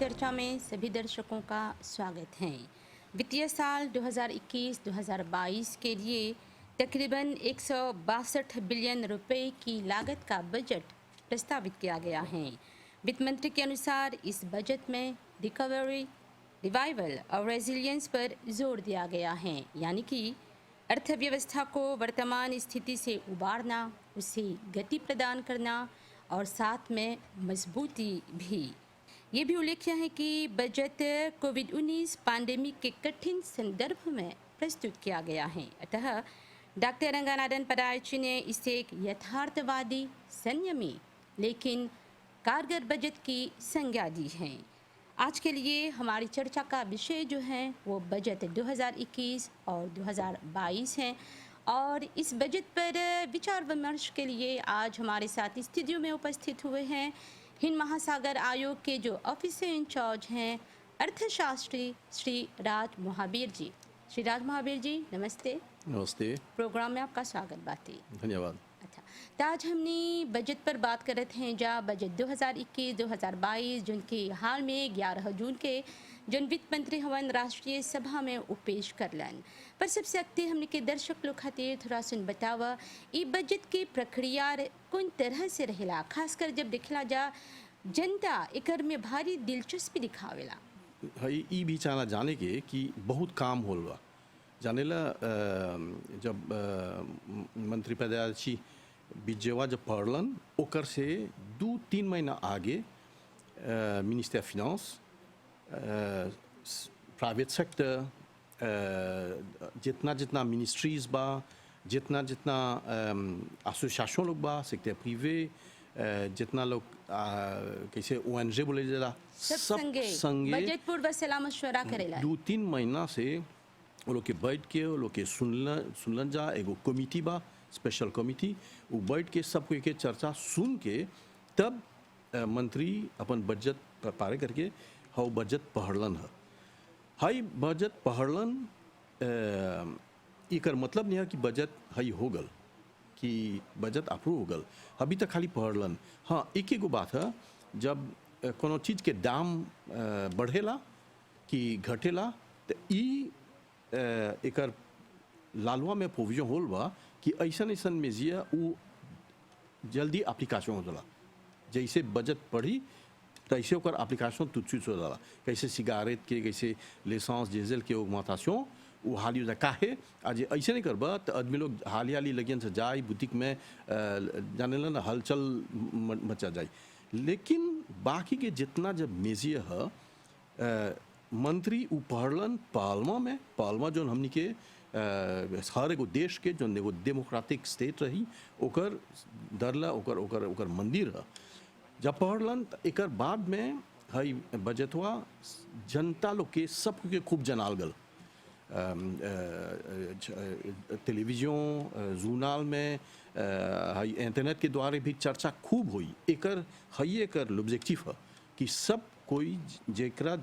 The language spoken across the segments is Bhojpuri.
चर्चा में सभी दर्शकों का स्वागत है। वित्तीय साल 2021-2022 के लिए तकरीबन 162 बिलियन रुपए की लागत का बजट प्रस्तावित किया गया है। वित्त मंत्री के अनुसार इस बजट में रिकवरी, रिवाइवल और रेजिलियंस पर जोर दिया गया है, यानी कि अर्थव्यवस्था को वर्तमान स्थिति से उबारना, उसे गति प्रदान करना और साथ में मजबूती भी। ये भी उल्लेख्य है कि बजट कोविड-19 पैंडेमिक के कठिन संदर्भ में प्रस्तुत किया गया है। अतः डॉक्टर रंगानाथन परायची ने इसे एक यथार्थवादी, संयमी लेकिन कारगर बजट की संज्ञा दी है। आज के लिए हमारी चर्चा का विषय जो है वो बजट 2021 और 2022 है और इस बजट पर विचार विमर्श के लिए आज हमारे साथ स्टूडियो में उपस्थित हुए हैं हिंद महासागर आयोग के जो ऑफिसर इंचार्ज हैं अर्थशास्त्री श्री राज महावीर जी। श्री राज महावीर जी नमस्ते। नमस्ते। प्रोग्राम में आपका स्वागत बाती। धन्यवाद। अच्छा, तो आज हमने बजट पर बात कर रहे थे, जहाँ बजट 2021-2022 जून के हाल में 11 जून के जन वित्त मंत्री हवन राष्ट्रीय सभा में पेश करलन। पर सबसे अगते हमने के दर्शक लोग खातिर थोड़ा सुन बतावा ई बजट की प्रक्रिया कौन तरह से रहेला, खासकर जब देखला जा जनता एकर में भारी दिलचस्पी दिखावेला। हई ई भी चाहना जाने के कि बहुत काम होल बा जानेला। जब मंत्री पदाची बिजेवा जब पढ़लन ओकर से 2-3 महीना आगे minister of finance, private sector, जितना जितना मिनिस्ट्रीज बा, जितना जितना एसोसिएशन लोग बा, सेक्टर प्रिवे, जितना लोग कैसे ओएनजी बोले जरा सब संगे बजट पूर्व सलाह मशवरा करेला। 2-3 महीना से वो लोग के बैठ के वो लोग के सुनलन जा एगो कमिटी बा, स्पेशल कमिटी, वो बैठ के सब कोई के चर्चा सुन के तब मंत्री अपन बजट पारे करके हाउ बजट पढ़लन है। हाई बजट पढ़लन एकर मतलब नहीं है कि बजट हाई हो गल कि बजट अप्रूव हो गल, अभी तक खाली पढ़लन। हाँ, एक एगो बात है, जब कोनो चीज़ के दाम बढ़ेला कि घटेला तो ई एकर लालवा में प्रोविजन होल बा कि ऐसन ऐसन मेजिया उ जल्दी एप्लीकेशन हो जाला। जैसे बजट पढ़ी तैसे ओकर एप्लीकेशन तुच्छुत हो जाला। कैसे सिगारेट के, कैसे लेसेंस डीजल के ऑगमेंटेशन वो हाली हो जाए। काहे आज ऐसे नहीं करबा तो आदमी लोग हाली हाली लगियन से जाए बुटीक में जाने ला ना हलचल मचा जाए। लेकिन बाकी के जितना जब मेजिया है मंत्री उ पढ़लन पार्लियामेंट जो हमनी के हर एगो देश के जो एगो डेमोक्रेटिक स्टेट रही ओकर दरला ओकर मंदिर है। जब पढ़लन एकर बाद में हई बजटवा जनता लोग के सब के खूब जनाल गल। टेलीविजन जूनाल में हई इंटरनेट के द्वारा भी चर्चा खूब हुई। एकर l'objectif है कि सब कोई जेकरा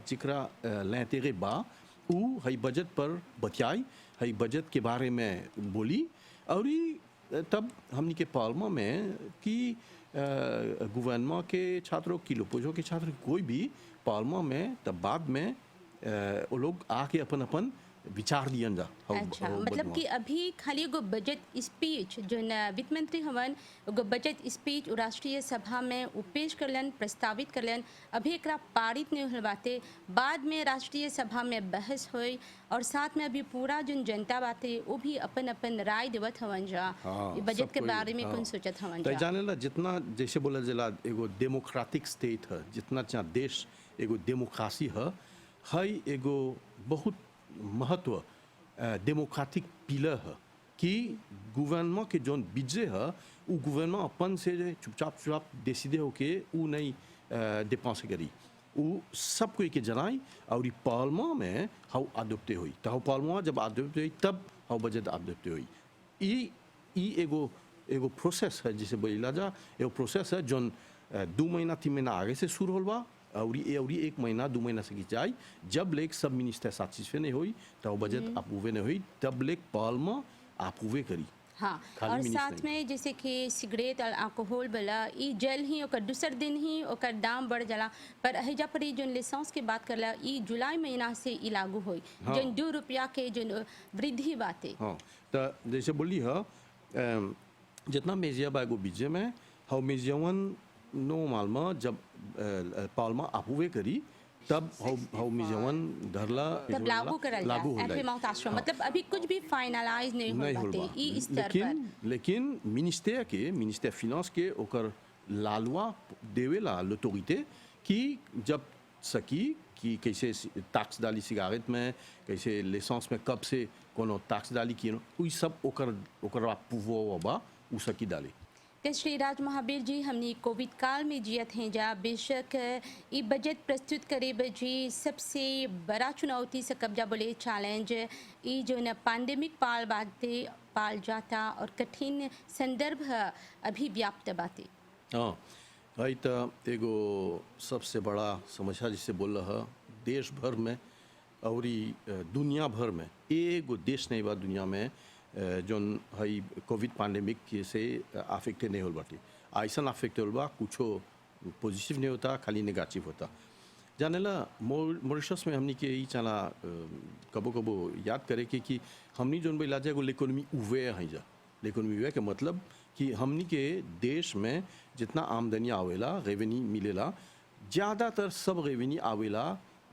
लेंतेरे बा उ हई बजट पर बतियाई, हई बजट के बारे में बोली और तब हमनी के पार्लियामेंट में कि गवर्नमेंट के छात्रों की लोपोजो के छात्र कोई भी पार्लियामेंट में तब बाद में वो लोग आके अपन अपन विचार दियन जा। अच्छा, मतलब कि अभी खाली एगो बजट स्पीच जो वित्त मंत्री हवन एगो बजट स्पीच राष्ट्रीय सभा में पेश करलन, प्रस्तावित करलन, अभी एकरा पारित नहीं होल बाते। बाद में राष्ट्रीय सभा में बहस हुई और साथ में अभी पूरा जो जनता बाते वो भी अपन अपन राय देवत हवन जा। ये बजट के बारे में कौन सोचत हवन जा। जाने ला जितना जैसे बोला जला एगो डेमोक्रेटिक स्टेट है, जितना देश एगो डेमोक्रेसी है, हई एगो बहुत महत्व डेमोक्रेटिक पिलर है कि गवर्नमेंट के जोन बजट है वो गवर्नमेंट अपन से चुपचाप डिसीडे होके वो नहीं डिपेंस करी, वो सब कोई के जनाई और पार्लियामेंट में हाउ अडॉप्ट हुई। तो हाउ पार्लियामेंट जब अडॉप्ट हुई तब हाउ बजट अडॉप्ट हुई। ई एगो प्रोसेस है, जिसे बोला जा एगो प्रोसेस है जोन 2 महीना 3 महीना आगे से शुरू होल बा और 1 महीना 2 महीना से जाए। जब लेक सब मिनिस्टर साथिस्फे नहीं हुई तो बजट अप्रूवे नहीं हुई, तब लेक पार्लियामेंट अप्रूवे करी। हाँ, खाली और मिनिस साथ नहीं। में जैसे कि सिगरेट और अल्कोहल वाला ई जल ही ओकर दूसर दिन ही ओकर दाम बढ़ जाला। पर हैजा पर ई जोन लाइसेंस के बात करला ई जुलाई महीना से ई लागू होई हाँ जोन 2 रुपया के जोन वृद्धि बाटे। हाँ, तो जैसे बोली है जितना मेजिया बागो बीजे में हाउ मेजियावन नॉर्मल में जब पालमा अपुवे करी तब हाउ मेजियावन धरला तब लागू करल जा लागू हो एफए जाए। माउंट आश्रम मतलब अभी कुछ भी फाइनलाइज नहीं हो नहीं होल बाटे बा ई स्तर पर। लेकिन मिनिस्टर फिनांस के ओकर लालवा देवेला l'autorité कि जब सकी कि कैसे टैक्स डाली सिगारेट में कैसे लाइसेंस में कब से कोनो टैक्स डाली कि उ सब ओकर पूवो बा उ सकी डाली। तो श्री राज महावीर जी हमने कोविड काल में जियत हैं जा बेशक ये बजट प्रस्तुत करे बजी सबसे बड़ा चुनौती से कब्जा बोले चैलेंज ये जो न पैंडेमिक पाल जाता और कठिन संदर्भ अभी व्याप्त बाते। हाँ भाई तो एगो सबसे बड़ा समस्या जिसे बोल रहा देश भर में और दुनिया भर में एगो देश नहीं बा दुनिया में जोन हई कोविड पैंडेमिक से अफेक्टेड नहीं होल बाटे। ऐसा अफेक्ट होल बा कुछो पॉजिटिव नहीं होता खाली नेगेटिव होता। जानेला मॉरिशस में हमनी के ई चला कबो कबो याद करे कि हमनी जोन इलाज एगो इकोनॉमी उवे है जा इकोनॉमी उवे के मतलब कि हमनी के देश में जितना आमदनी आवेला रेवेन्यू मिलेला ज़्यादातर सब रेवेन्यू आवेला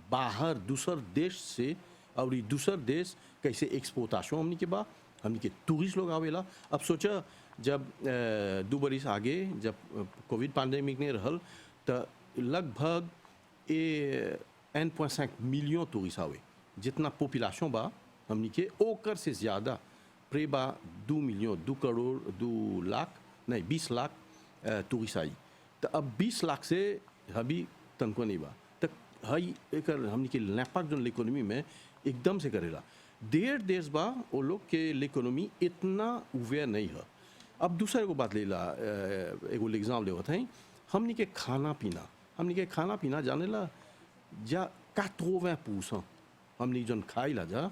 बाहर दूसर देश से और दूसर देश कैसे एक्सपोर्टेशन हमनी के बा हमनी के टूरिस्ट लोग आवेला। अब सोचा जब 2 बरिस आगे जब कोविड पैंडेमिक नहीं रहल तो लगभग 1.5 मिलियन टूरिस्ट आवे जितना पॉपुलेशन बा हमनी के ओकर से ज़्यादा प्रे बा 2 मिलियन 2 करोड़ 2 लाख नहीं 20 लाख टूरिस्ट आई। तो अब 20 लाख से अभी तनको नहीं बा तो हई एक हमनी के लैपक जो इकोनॉमी में एकदम से करेला देर देश बा वो लोग के इकोनॉमी इतना उवेयर नहीं है। अब दूसरा एगो बात लेला एगो एग्जाम्पल लेवत हैं हमनी के खाना पीना जाने ला जा 80% हमनी जन खाई ला जा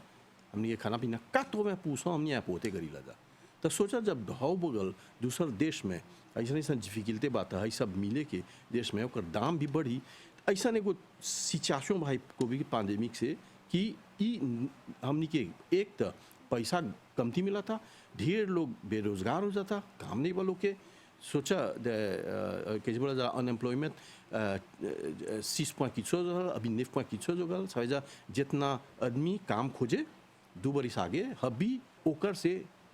हमनी के खाना पीना 80% हमनी यहाँ पोते करी ला जा। तो सोचा जब ढाव बगल दूसर देश में ऐसा डिफिकल्टी बात है सब मिले के देश में ओकर दाम भी बढ़ी ऐसा एगो सिचुएशन भाई कोविड पैंडेमिक से कि ई हमनी के एक तो पैसा कमती मिला था ढेर लोग बेरोजगार हो जाता काम नहीं वालों के सोचा कैसे बोला जा अनएम्प्लॉयमेंट 6 पॉइंट किछो अभी 9 पॉइंट किछो जो गल समझा जितना आदमी काम खोजे 2 बरिस आगे अभी ओकर से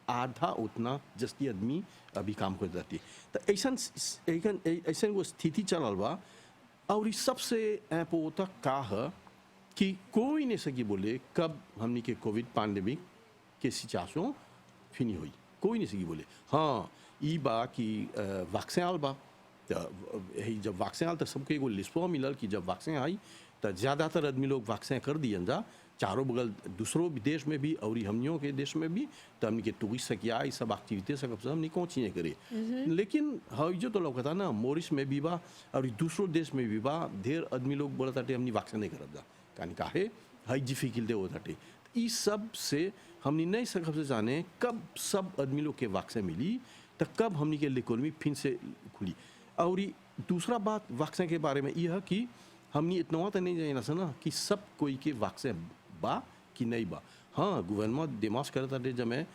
आधा उतना जस्ती आदमी अभी काम खोज जाती। तो ऐसा वो स्थिति चलल बा और सबसे ऐपोता का है कि कोई नहीं सकी बोले कब हमनी के कोविड पैंडेमिक के सिचुएशन फिनी हुई कोई नहीं सकी बोले। हाँ ई बा कि वैक्सीन आल बा जब वैक्सीन आल तो सबके एगो लिस्टवा मिलल कि जब वैक्सीन आई तो ज़्यादातर आदमी लोग वैक्सीन कर दियन जा चारों बगल दूसरों देश में भी और हमनियों के देश में भी तो हमनी के टूरिस्ट सकिया ये सब एक्टिविटी सब हमनी कौन चीज़ें करे। लेकिन हाँ जो तो लगता ना मॉरिस में भी बा और दूसरों देश में भी बा ढेर आदमी लोग बोला था हमनी वैक्सीन नहीं करब जा कान काहे हाई डिफिकल्टी हो था। इस सब से हमनी नहीं सकब से जाने कब सब आदमी लोग के वैक्सीन मिली तो कब हमनी के इकोनॉमी फिर से खुली। और दूसरा बात वैक्सीन के बारे में यह है कि हमनी इतना तो नहीं जाना सा ना कि सब कोई के वैक्सीन बा कि नहीं बा। हाँ गवर्नमेंट डिमांड करता है जब मैं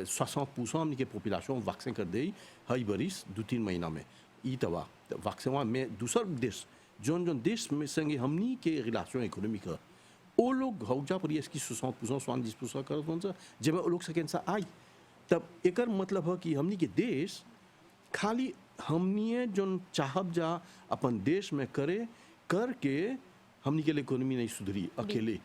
60% हमनी के पॉपुलेशन वैक्सीन कर दे हई बरिस 2-3 महीना में ई तवा वैक्सीन में दूसर देश जोन देश में संगे हमनी के रिलेशन इकोनॉमिक है वो लोग हौजा पर इसकी 60% 70% कर जब वो लोग सकें सा आई तब एक मतलब है कि हमनी के देश खाली हमनी जोन चाहब जा अपन देश में करे करके हमनी के इकोनॉमी नहीं सुधरी अकेले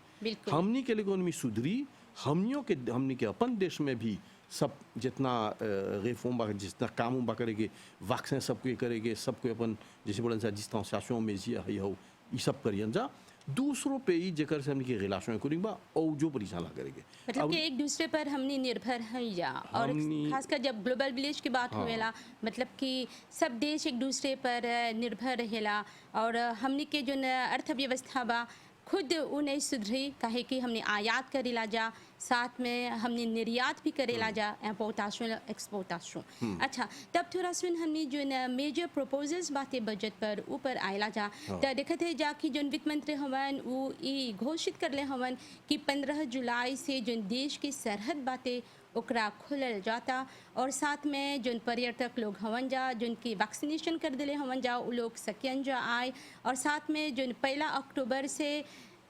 हमनी के इकोनॉमी सुधरी हमनी के अपन देश में भी सब जितना रिफॉर्म बा जितना काम बा करेंगे वैक्सीन सबको करेंगे सबको अपन जैसे बोलन सा डिस्टेंसिएशन में जी है हो ये सब करियन जा दूसरों पे ही जेकर से हमनी के रिलेशन करेंगे बा और जो परेशान करेंगे मतलब कि एक दूसरे पर हमने निर्भर हैं या और खासकर जब ग्लोबल विलेज की बात होवेला मतलब कि सब देश एक दूसरे पर निर्भर रहेला और हमनी के जो अर्थव्यवस्था बा खुद उन्हें सुधरी, काहे कि हमने आयात करेला जा, साथ में हमने निर्यात भी करेला जा, इम्पोर्टेशन एक्सपोर्टेशन। अच्छा, तब थोड़ा सुन हमने जो मेजर प्रपोजल्स बातें बजट पर ऊपर आयला जा, तो देखते है जा कि जो वित्त मंत्री हवन वो ये घोषित कर ले हवन कि 15 जुलाई से जो देश की सरहद बातें ओकरा खुलल जाता, और साथ में जो पर्यटक लोग हवन जा जिनकी वैक्सीनेशन कर दिले हवन जा वो लोग सकियन जा आए, और साथ में जो 1 अक्टूबर से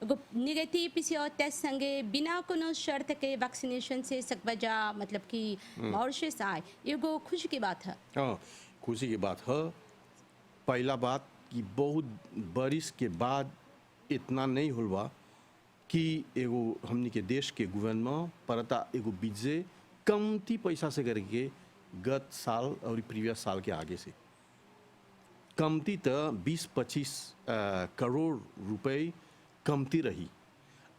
निगेटिव पीसीआर टेस्ट संगे बिना कोनो शर्त के वैक्सीनेशन से सकबा जा, मतलब कि मॉरिशस आए, एगो खुशी की बात है। हाँ, खुशी की बात है। पहला बात कि बहुत बरिस के बाद इतना नहीं हुआ कि एगो हमनी के देश के गवर्नमेंट परता एगो बीजे कमती पैसा से करके गत साल और प्रीवियस साल के आगे से कमती तो 20-25 करोड़ रुपए कमती रही।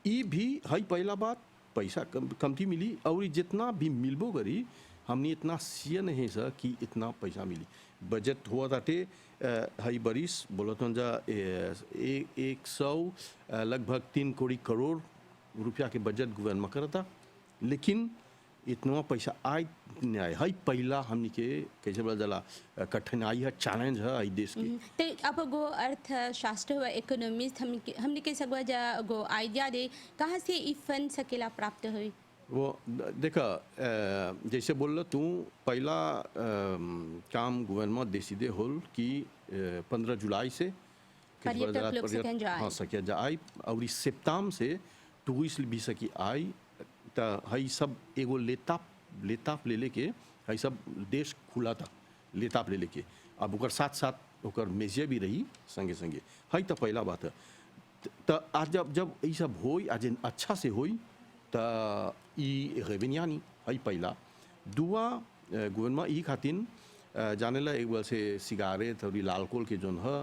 ये भी है पहला बात, पैसा कमती मिली, और जितना भी मिलबो करी हमने इतना सिया नहीं सा कि इतना पैसा मिली। बजट हुआ ताटे हई बरिस बोलत जा 100 लगभग 3 करोड़ रुपया के बजट गवर्नमेंट करता, लेकिन इतना पैसा आए नहीं आए। हई पहला हमनी के कैसे बोला जाला कठिनाई है, चैलेंज है हई देश के। तो अब गो अर्थशास्त्र हुआ इकोनॉमिस्ट हमने के सकवा जा गो आइडिया दे कहाँ से ई फंड सकेला प्राप्त हुई। वो देखा जैसे बोल रहा तू पहला काम गवर्नमेंट डिसीडे होल कि 15 जुलाई से पर्यटक लोग सकें जाए। हाँ सके जाए, और इस सप्ताह से टूरिस्ट भी सकी आई, तो हई सब एगो लेताप ले लेके हई सब देश खुला था लेताप ले लेके। अब ओकर साथ साथ ओकर मेजिया भी रही संगे संगे, हई तो पहला बात है। तो आज जब ये सब होई आज अच्छा से होई तो ई रेवेन्यानी हई पहला। दुआ गवर्नमेंट ई खातिन जाने ला एक बार से सिगारेट और लालकोल के जोन है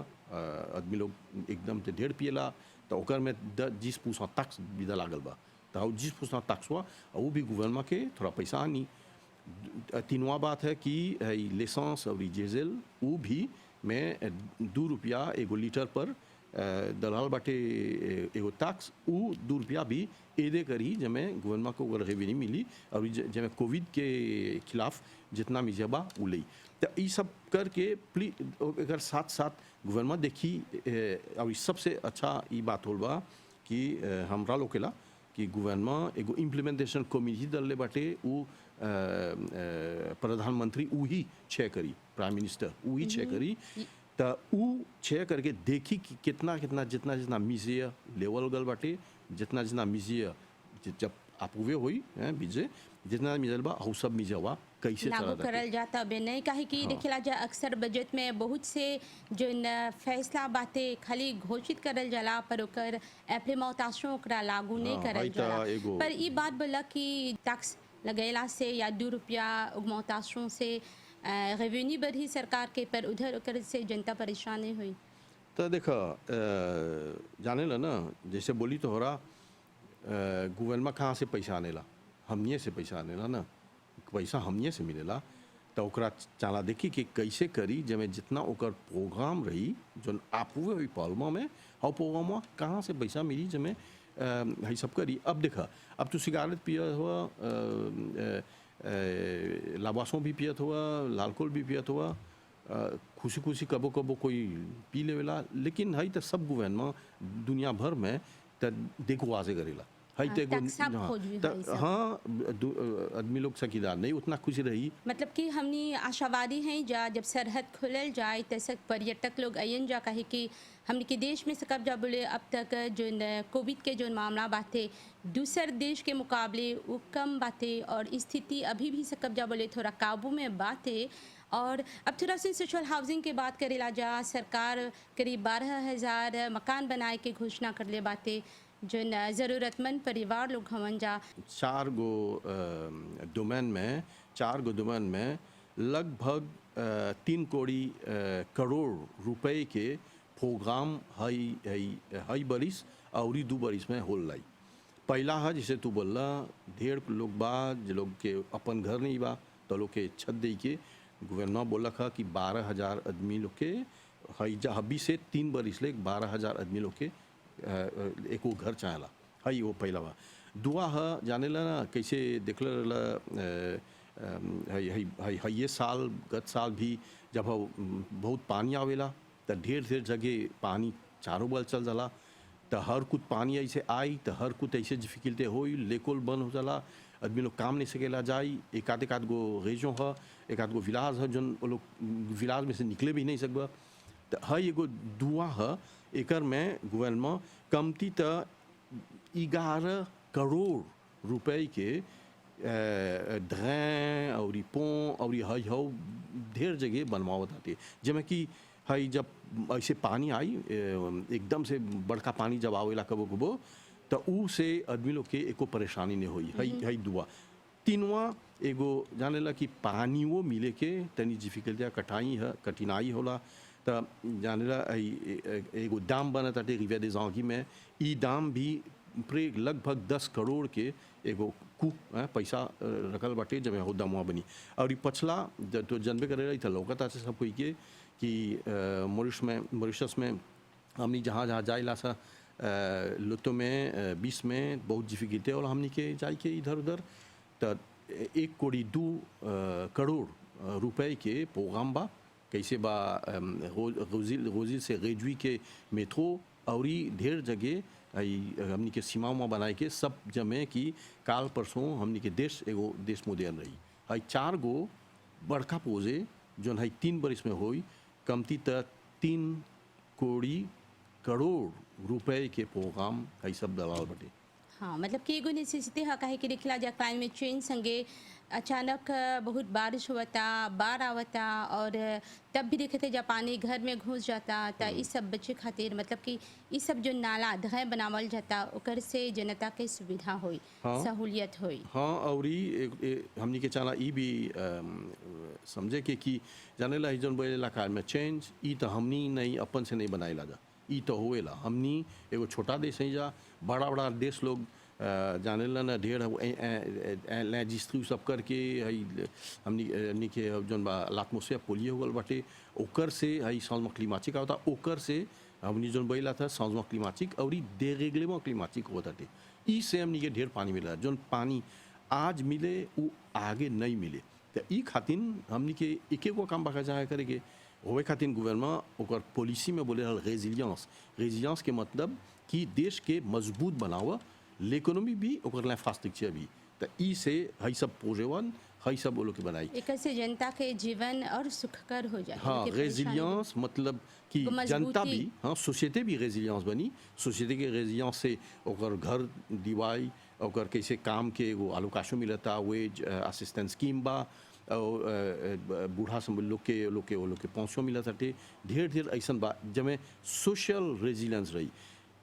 आदमी लोग एकदम से ढेर पियला, तो ओकर में 10% टैक्स विदा लागल बा, तो 10% टैक्स हुआ वो भी गवर्नमेंट के थोड़ा पैसा आनी। तीनवा बात है कि लाइसेंस और डीजल वो भी में 2 रुपया एगो लीटर पर दलाल बाटे एगो टैक्स, वो 2 रुपया भी एदे करी जमें गवर्नमेंट को रेवेन्यू मिली, और जमें कोविड के खिलाफ जितना मिजबा वो ली। तो ये सब करके अगर साथ साथ गवर्नमेंट देखी, और सबसे अच्छा ये बात होल बा कि हमरा लोकेला कि गवर्नमेंट एगो इम्प्लीमेंटेशन कमिटी दल बाटे, वो प्रधानमंत्री वही छः करी, प्राइम मिनिस्टर वही छः करी, तो वो छः करके देखी कि कितना कितना जितना जितना मिजिया लेवल गल बाटे, जितना जितना मिजिया जब अप्रूवे हुई बीजे जितना मिजल बा वो सब मिजवा कैसे लागू करल जाता बे नहीं, काहे कि देखला जा अक्सर बजट में बहुत से जो फैसला बातें खाली घोषित करल जाला पर ओकर इम्प्लीमेंटेशन ओकरा लागू नहीं करल जाला। पर ये बात बोला कि टैक्स लगेला से या 2 रुपया ऑगमेंटेशन से रेवेन्यू बढ़ी सरकार के, पर उधर ओकर से जनता परेशान नहीं हुई। तो देखा जाने ला ना, जैसे बोली तो हो रहा गवर्नमेंट कहाँ से पैसा आने ला, हमनिए से पैसा आने ला ना, पैसा हमनिए से मिलेला, तो ओकरा चाला देखी कि कैसे करी जब जितना ओकर प्रोग्राम रही जो आपूवे हुई पालमा में और प्रोग्राम कहाँ से पैसा मिली जमें है सब करी। अब देखा अब तो सिगारेट पिया हुआ, लाबासों भी पियत हुआ, लालकोल भी पियत हुआ, खुशी खुशी कबो कबो कोई पी लेवेला, लेकिन है तो सब गवर्नमेंट दुनिया भर में तो देखो आजे करेला है तो हाँ आदमी लोग सकीदार नहीं उतना खुशी रही। मतलब कि हमनी आशावादी हैं जब सरहद खुलल जाए तैसे पर्यटक लोग अयन जा, कहे कि हमने के देश में से कब जा बोले अब तक जो कोविड के जो मामला बातें दूसर देश के मुकाबले वो कम बातें, और स्थिति अभी भी से कब जा बोले थोड़ा काबू में बातें। और अब थोड़ा सी सोशल हाउसिंग की बात करेला जा, सरकार करीब 12,000 मकान बनाए के घोषणा कर ले बातें जो ज़रूरतमंद परिवार लोग हवन जा। 4 गो डोमेन में लगभग 3 करोड़ रुपए के प्रोग्राम हई बरिस और 2 बरिस में होल लाई। पहला है जैसे तू बोला ढेर लोग बा जो लोग के अपन घर नहीं बा तो लोग के छत दे के गवर्नमेंट बोला था कि 12,000 आदमी लोग के हई जा हबी से 3 बरिस ले 12,000 आदमी लोग के एको घर चाहेला हई वो पहला बा। दुआ ह जानेला ना कैसे देखल हई हई हई हई ये साल गत साल भी जब बहुत पानी आवेला त ढेर ढेर जगह पानी चारों बगल चल जाला, तो हर कुछ पानी ऐसे आई तो हर कुछ ऐसे डिफिकल्टी होई, लेकोल बंद हो जाला, आदमी लोग काम नहीं सकेला जाई। एक आध गो रेजों ह, एक आध गो विलास है जन वो लोग विलास में से निकले भी नहीं सकबा। तो हई एगो दुआ ह एकर में गवर्नमेंट कमती त 11 करोड़ रुपए के ड्रेन और पों और हई हौ ढेर जगह बनवावत हटे, जेमें कि हई जब ऐसे पानी आई एकदम से बड़का पानी जब आवेला कबो कबो तो ऊ से आदमी लोग के एको परेशानी नहीं होई। हई हई दुआ तीनवा एगो जानेला कि पानी वो मिले के तनी डिफिकल्टिया कठिनाई होला, तो जानेला एगो दाम बनत हटे रिविया des Anguilles में। ई दाम भी प्रे लगभग 10 करोड़ के एगो पैसा रखल बाटे जब हो दामवा बनी। और ई पछला तो जनबे करे रही था लौकता से सब कोई के कि मॉरिशस में हमनी जहाँ जहाँ जाइला सा लुतो में 20 में बहुत डिफिकल्टी और हमनी के जाए के इधर उधर तो 1.2 करोड़ रुपए के प्रोग्राम बा कैसे बा रोजिल से रेजुई के मेट्रो और ढेर जगह हमनी के सीमाओं बनाए के सब जमे कि काल परसों हमनी के देश एगो देश मोदेन रही। हई 4 गो बड़का पोजे जोन हई 3 बरिस में होई कमती त 3 करोड़ रुपए के प्रोग्राम हई सब दलाल बटे। हाँ, मतलब कि एगो नेसेसिटी है काहे कि देखला जा क्लाइमेट चेंज संगे अचानक बहुत बारिश होता, बाढ़ आवता और तब भी देखते जा पानी घर में घुस जाता। तो इस सब बचे खातिर मतलब कि इस सब जो नाला धय बनावल जाता ओकर से जनता के सुविधा होई, सहूलियत होई। हाँ और हमनी के चला ई भी समझे के कि जानेला ही जोन बोलेला क्लाइमेट चेंज ई तो हमनी नहीं अपन से नहीं बनाएला जा, ई तो होएला। हमनी एगो छोटा देश है जा, बड़ा बड़ा देश लोग जानेला ना ढेर लैजिस्ट्री सब करके हई हमनी के जोन बा लाटमोस्फेयर पोलियो हो गल बाटे ओकर से हई चेंजमेंट क्लिमाटिक होता, ओकर से हमनी जोन बोला था चेंजमेंट क्लिमाटिक और डेरेगलेमेंट क्लिमाटिक होता थे। ई से हमनी के ढेर पानी मिला, जोन पानी आज मिले वो आगे नहीं मिले। तो ई खातिन हमनी के एक एगो काम बाका जाए करेंगे होवे खातिन गवर्नमेंट ओकर पॉलिसी में बोले रेजिलियंस के मतलब कि देश के मजबूत बनावा, इकोनॉमी भी ओकर इंफ्रास्ट्रक्चर भी। तो ई से हई सब प्रोजेवन हई सब वो लोग के बनाई एक से जनता के जीवन और सुखकर हो जाए। हाँ रेजिलियंस मतलब कि जनता भी हाँ सोसाइटी भी रेजिलियंस बनी, सोसाइटी के रेजिलियंस से ओकर घर दिवाई ओकर कैसे काम के एगो अलोकेशन मिलता, वेज असिस्टेंस स्कीम बा और बूढ़ा सब लोग के पेंशन मिलत हटे, ढेर ऐसा बा जमें सोशल रेजिलियंस रही,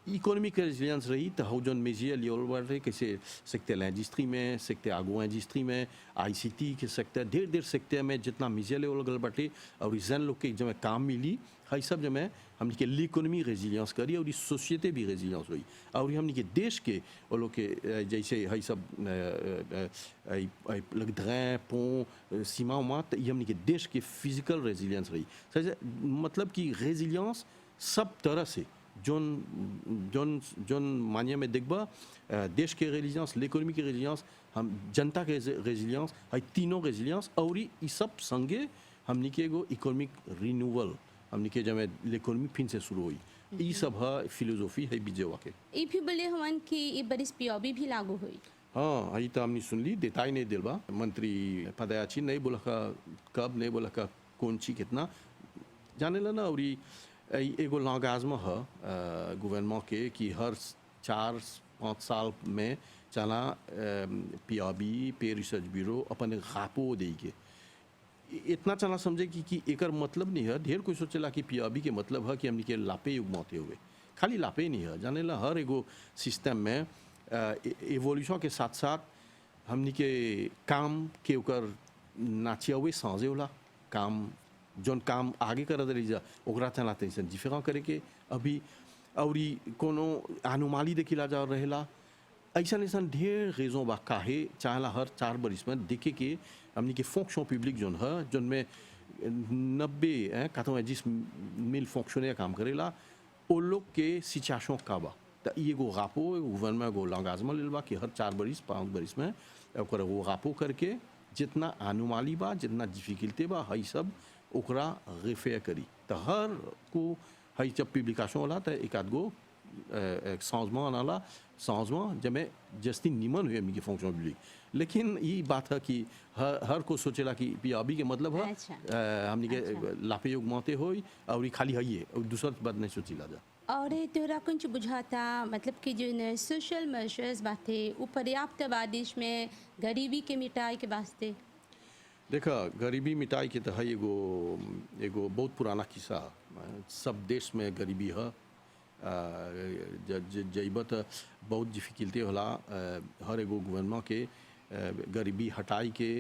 इकोनॉमिक रेजिलियंस रही। तो हौ जौन मेजिया लियोल बाटे कैसे सेक्टर इंडस्ट्री में, सेक्टर आगो इंडस्ट्री में, आईसीटी के सेक्टर ढेर सेक्टर में जितना मेजिया लेवल गल बाटे और जन लोग के जब काम मिली हई सब जब हमने के इकोनॉमी रेजिलियंस करी और सोसाइटी भी रेजिलियंस हुई और हमने के देश के वो लोग के जैसे हई सब ड्रेन पों सीमा उमा तो हमने के देश के फिजिकल रेजिलियंस रही। मतलब कि रेजिलियंस सब तरह से जोन जोन जोन मानिया में देखबा देश के रेजिलियंस, इकोनॉमी के रेजिलियंस, हम जनता के रेजिलियंस, हई तीनों रेजिलियंस और ई सब संगे हमनी के एगो इकोनॉमिक रिन्यूअल हमनी के जब इकोनॉमी फिर से शुरू हुई। ई सब है फिलोसफी है बीजेवा के। ई भी बोले हवन कि ई बरिस पीओबी भी लागू हुई। हाँ हई तो हमने सुन ली, देता ही नहीं दिलबा मंत्री पदयाची नहीं बोला का कब, नहीं बोला का कौन ची कितना जाने ला ना। और एगो लॉन्गाज में है गवर्नमेंट के कि हर 4-5 साल में चला पीआबी पे रिसर्च ब्यूरो अपन खापो देगी। इतना चला समझे कि एकर मतलब नहीं है, ढेर कोई सोचेला कि पीआबी के मतलब है कि हमने के लापे युग मौते हुए, खाली लापे नहीं है। जाने ला हर एगो सिस्टम में एवोल्यूशन के साथ साथ हमने के काम के ओकर नाचिया हुए साँझे होला काम जोन काम आगे कर रही जा ओकरा तना तैसन डिफरेंट करे के अभी और कोनो अनुमाली देखिला जा रहेला ऐसा ऐसा ढेर रेजों बा काहे चाहला हर 4 बरिस में देखे के हमनी के फंक्शन पब्लिक जोन है जोन में 90-90 मिल फंक्शनर काम करेला ओ लोग के सिचुएशन का बा तो ये एगो गापो गवर्नमेंट एगो लॉन्गाजमा लेल बा कि हर 4 बरिस 5 बरिस में ओकर वो गापो करके जितना अनुमाली बा जितना डिफिकल्टी बा हई सब ओकरा रेफेर करी तो हर को हई जब पब्लिकेशन होला तो एक आध गो changement आनाला changement जब मैं जस्ती निमन हुए हमनी के फंक्शन पब्लिक लेकिन ये बात है कि हर को सोचेला कि अभी के मतलब है अच्छा। हमनी के लापे माते होई और ये खाली हई है और दूसरा बात नहीं सोचिला जा और तोरा कुछ बुझाता मतलब कि जो न सोशल मेजर्स बाते वो पर्याप्त बा देश में गरीबी के मिटाई के वास्ते। देखा गरीबी मिटाई के तो है एगो एगो बहुत पुराना किस्सा सब देश में गरीबी है जइबत बहुत डिफिकल्टी होला हर एगो गवर्नमेंट के गरीबी हटाई के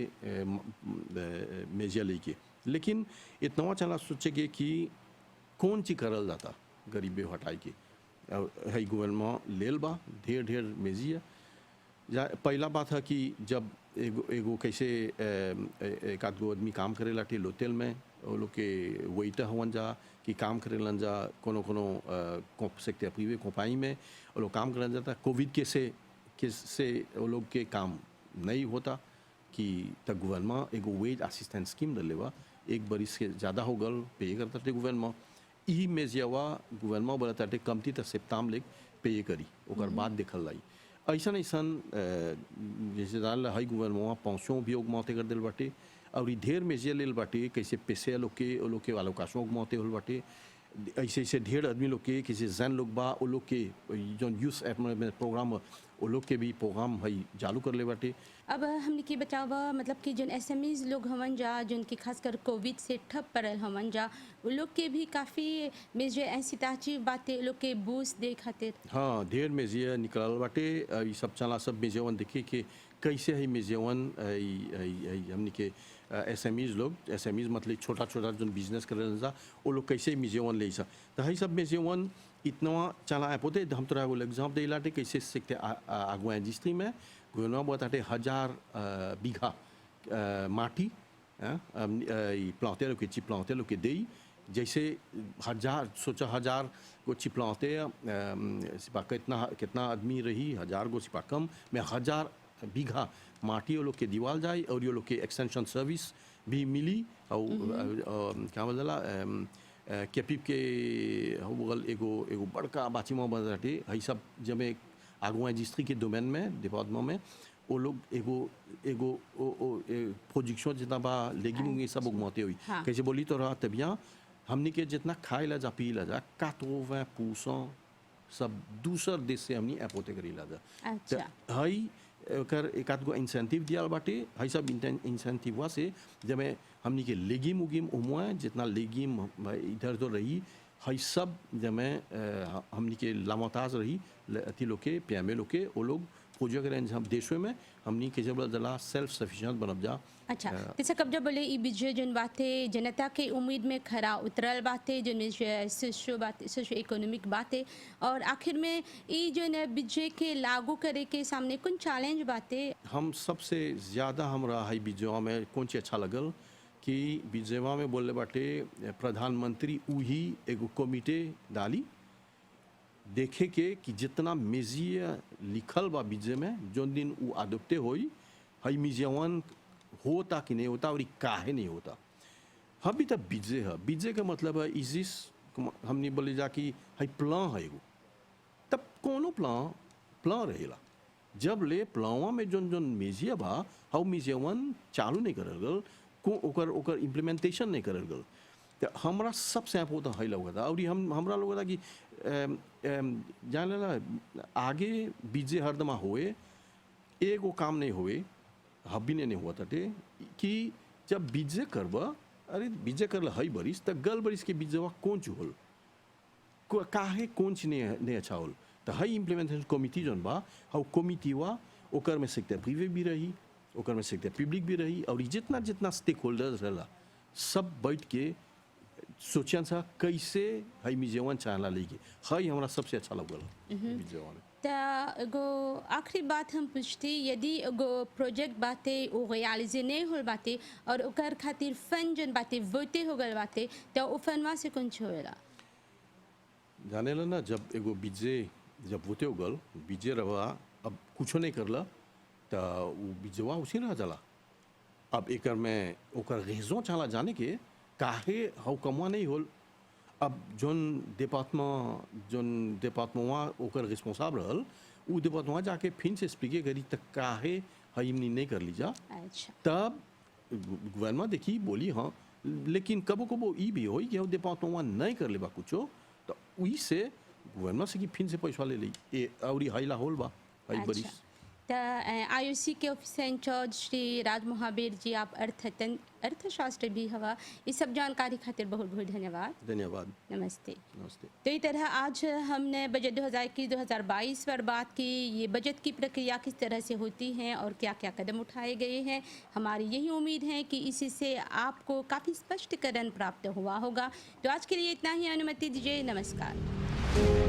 मेजर लेके लेकिन इतना चला सोचे के कि कौन चीज करल जाता गरीबी हटाई के है गवर्नमेंट लेल बा ढेर ढेर मेजी है पहला बात है कि जब एगो कैसे एक आध गो आदमी काम करे लाटे लोटेल में वो लोग के वेटर हवन जा कि काम करेलन जा कोनो कोनो सेक्टर प्रीवे कंपनी में वो लोग काम करन जाता कोविड के वो लोग के काम नहीं होता कि तक गवर्नमेंट एगो वेज असिस्टेंस स्कीम डलेवा एक बरिस के ज़्यादा हो गल पे करता थे गवर्नमेंट ई में जवा गवर्नमेंट बोला ताटे कमती तक सितंबर लेक पे करी ओकर बाद देखल लाई ऐसा ऐसा जैसे दाल हाई गवर्नमेंट पहुँचों भी उगमाते कर दिल बाटे और ढेर मेजिया लेल बाटे कैसे पैसे लोग के वालों काशों उगमाते होल बाटे ऐसे ऐसे ढेर आदमी लोग के किसी जैन लोग बा वो लोग के जो यूथ एपमेंट प्रोग्राम वो लोग के भी प्रोग्राम भाई चालू कर ले बाटे। अब हमने की बचावा मतलब कि जो एसएमईज लोग हवन जा जिनकी खासकर कोविड से ठप पड़ल हवन जा वो लोग के भी काफ़ी मेजे ऐसी ताची बातें लोग के बूस्ट दे खातिर हाँ ढेर मेजिया निकल बाटे ये सब चला सब मेजेवन देखे कि कैसे है मेजेवन हमने के एसएमईज मतलब छोटा छोटा जो बिजनेस कर रहे हैं वो लोग कैसे मेजेवन ले सा तो है सब मेजेवन इतना चला पोते हम तोरा एगो एग्जाम दे लाटे कैसे सीखते आगुआ डिस्ट्रिक्ट में गवर्नमेंट बताते 1000 बीघा माटी प्लांटे लोग के ची प्लांटे लोग के दे जैसे 1000 को चिपलाते सिपा कितना आदमी रही 1000 को सिपा कम में 1000 बीघा माटी वो लोग के दीवाल जाए और ये लोग के एक्सटेंशन सर्विस भी मिली और क्या बोला कैपिप के होगल एगो बड़का बाचिमा बनाते है सब जब एक आगुआ डिस्ट्रिक्ट के डोमेन में डिपार्टमेंट में वो लोग एगो प्रोजेक्शन जितना बा लेगिंग ये सब उगमाते हुई हाँ। कैसे बोली तो रहा तबिया हमने के जितना खाए ला जा पी ला जा 80% सब दूसर देश से हमने एपोते करी ला जा अच्छा हई कर एक आध गो इंसेंटिव दिया बाटे हई सब इंसेंटिव से जब हमने के लेगिम उगिम उमुआ जितना लेगिम इधर तो रही हई सब जब हमने के लामताज रही अति लोग के प्यामे लोग के वो लोग पूजा करें हम देशों में हमने के जब जला सेल्फ सफिशिएंट बनब जा। अच्छा जैसे कब जब बोले ई विजय जन बातें जनता के उम्मीद में खरा उतरल बातें जो सोशो इकोनॉमिक बातें और आखिर में ई जो न विजय के लागू करे के सामने कौन चैलेंज बातें हम सबसे ज़्यादा हमरा हाई विजयवा में कौन चीज अच्छा लगल कि विजयवा में बोले बाटे प्रधानमंत्री उही एगो कमिटे डाली देखे के कि जितना मेजिया लिखल बा विजय में जो दिन वो अडोप्टे होई हई मिजवन होता कि नहीं होता और काहे नहीं होता अभी तक विजय का मतलब है इजिस हमने बोले जा कि हई प्लान है एगो तब कोनो प्लान रहेला जब ले प्लावा में जोन जोन मेजिया बा हाउ मेजियावन चालू नहीं करल गल को ओकर इम्प्लीमेंटेशन नहीं करल गल तो हमरा सबसे होता है लगा था और हमरा लोग था कि जान ला आगे बीजे हरदमा हुए एगो काम नहीं हुए हब्बी नहीं हुआ था कि जब बीजे करब अरे बीजे कर हई बरिस तो गल बरिस के बीजेवा कौन चीज होल काहे कौन चीज नहीं अच्छा होल तो हई इम्प्लीमेंटेशन कमिटी जोन बा हाउ कमिटी वा ओकर में सेक्टर प्रीवे भी रही ओकर में सेक्टर पब्लिक भी रही और जितना जितना स्टेक होल्डर्स रहा सब बैठ के सोचन सा कैसे हई मिजेवन चाहला लेके हई हमरा सबसे अच्छा लगल मिजेवन तो एगो आखिरी बात हम पूछती यदि एगो प्रोजेक्ट बाते वो रियलाइज नहीं हो बाते और ओकर खातिर फंड जन बाते वोटे हो गल बाते तो ओ फंडवा से कौन होएला जाने ला ना जब एगो बीजे जब वोते हो गल बीजे रवा अब कुछ नहीं करला तो वो बीजवा उसी रह जाला। अब एकर में ओकर रेजों चला जाने के काहे हाउ कमवा नहीं होल। अब जोन डिपार्टमेंट ओकर रिस्पॉन्साबल रहल उ डिपार्टमेंट जाके फिर से स्पीके करी तक काहे हईमनी नहीं कर लीजा। अच्छा तब गवर्नमेंट देखी बोली हाँ, लेकिन कबो कबो ई भी होई कि हम डिपार्टमेंट नहीं कर लेबा कुछो तो वही से गवर्नमेंट से कि फिर से पैसा ले ली ए और हाइला होल बा हई बरिस। तो आईओसी के ऑफिसर इंचार्ज श्री राज महावीर जी, आप अर्थशास्त्र भी हवा, इस सब जानकारी खातिर बहुत बहुत धन्यवाद। धन्यवाद। नमस्ते। नमस्ते। तो इस तरह आज हमने बजट 2021-2022 पर बात की। ये बजट की प्रक्रिया किस तरह से होती है और क्या क्या कदम उठाए गए हैं। हमारी यही उम्मीद है कि इसी से आपको काफ़ी स्पष्टीकरण प्राप्त हुआ होगा। तो आज के लिए इतना ही, अनुमति दीजिए। नमस्कार।